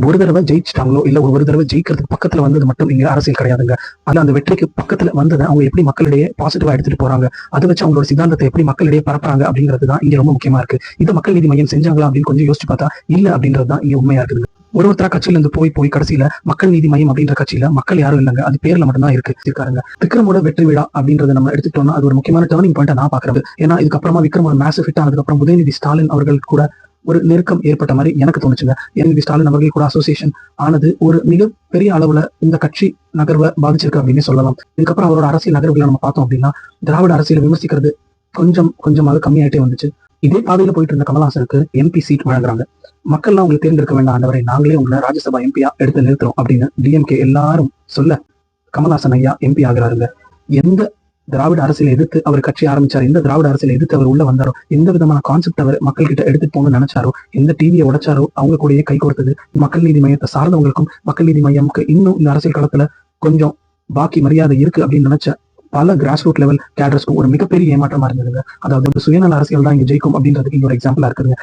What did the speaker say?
ஒரு தடவை ஜெயிச்சிட்டாங்களோ இல்ல ஒரு தடவை ஜெயிக்கிறதுக்கு பக்கத்துல வந்தது மட்டும் இங்க அரசியல் கிடையாதுங்க. அதுல அந்த வெற்றிக்கு பக்கத்துல வந்ததை அவங்க எப்படி மக்களிடையே பாசிட்டிவா எடுத்துட்டு போறாங்க, அதை வச்சு அவங்களோட சித்தாந்தத்தை எப்படி மக்களிடையே பரப்புறாங்க அப்படிங்கிறது தான் இங்க ரொம்ப முக்கியமா இருக்கு. இதை மக்கள் நீதி மையம் செஞ்சாங்களா அப்படின்னு கொஞ்சம் யோசிச்சு பார்த்தா இல்ல அப்படின்றது தான் இங்க உண்மையா இருக்குது. ஒருத்தரா கட்சியில இருந்து போய் கடைசியில மக்கள் நீதி மையம் அப்படின்ற கட்சியில மக்கள் யாரும் இல்லைங்க, அது பேர்ல மட்டும்தான் இருக்காருங்க. விக்ரமோட வெற்றி விழா அப்படின்றத நம்ம எடுத்துட்டோம்னா அது ஒரு முக்கியமான டர்னிங் பாயிண்டா நான் பாக்குறது. ஏன்னா இதுக்கப்புறமா விக்ரமோட மேசிவ் ஹிட் ஆனதுக்கு அப்புறம் உதயநிதி ஸ்டாலின் அவர்கள் கூட ஒரு நெருக்கம் ஏற்பட்ட மாதிரி எனக்கு தோணுச்சுங்க. உதயநிதி ஸ்டாலின் அவர்கள் கூட அசோசியேஷன் ஆனது ஒரு மிகப்பெரிய அளவுல இந்த கட்சி நகர்வை பாதிச்சிருக்கு அப்படின்னு சொல்லலாம். இதுக்கப்புறம் அவரோட அரசியல் நகர்வுகளை நம்ம பார்த்தோம் அப்படின்னா திராவிட அரசியலை விமர்சிக்கிறது கொஞ்சமாவது கம்மியாயிட்டே வந்துச்சு. இதே பாதையில போயிட்டு இருந்த கமல்ஹாசனுக்கு எம்பி சீட் வழங்குறாங்க. மக்கள்லாம் உங்களை தேர்ந்தெடுக்க வேண்டாம், ஆண்டவரை நாங்களே உங்களை ராஜ்யசபா எம்பியா எடுத்து நிறுத்துறோம் அப்படின்னு டிஎம்கே எல்லாரும் சொல்ல கமல்ஹாசன் ஐயா எம்பி ஆகிறாருங்க. எந்த திராவிட அரசியலை எதிர்த்து அவர் கட்சி ஆரம்பிச்சாரு, எந்த திராவிட அரசியலை எதிர்த்து அவர் உள்ள வந்தாரோ, எந்த விதமான கான்செப்ட் அவர் மக்கள் கிட்ட எடுத்துட்டு போகணும்னு நினைச்சாரோ, எந்த டிவியை உடைச்சாரோ அவங்க கூடயே கை கொடுத்தது மக்கள் நீதி மையத்தை சார்ந்தவங்களுக்கும் மக்கள் நீதி மையமுக்கு இன்னும் இந்த அரசியல் களத்துல கொஞ்சம் பாக்கி மரியாதை இருக்கு அப்படின்னு நினைச்ச பல கிராஸ் ரூட் லெவல் கேடர்ஸ்க்கும் ஒரு மிகப்பெரிய ஏமாற்றமா இருந்ததுங்க. அதாவது சுயநல அரசியல் தான் இங்க ஜெயிக்கும் அப்படின்றதுக்கு இங்க ஒரு எக்ஸாம்பிளா இருக்குதுங்க.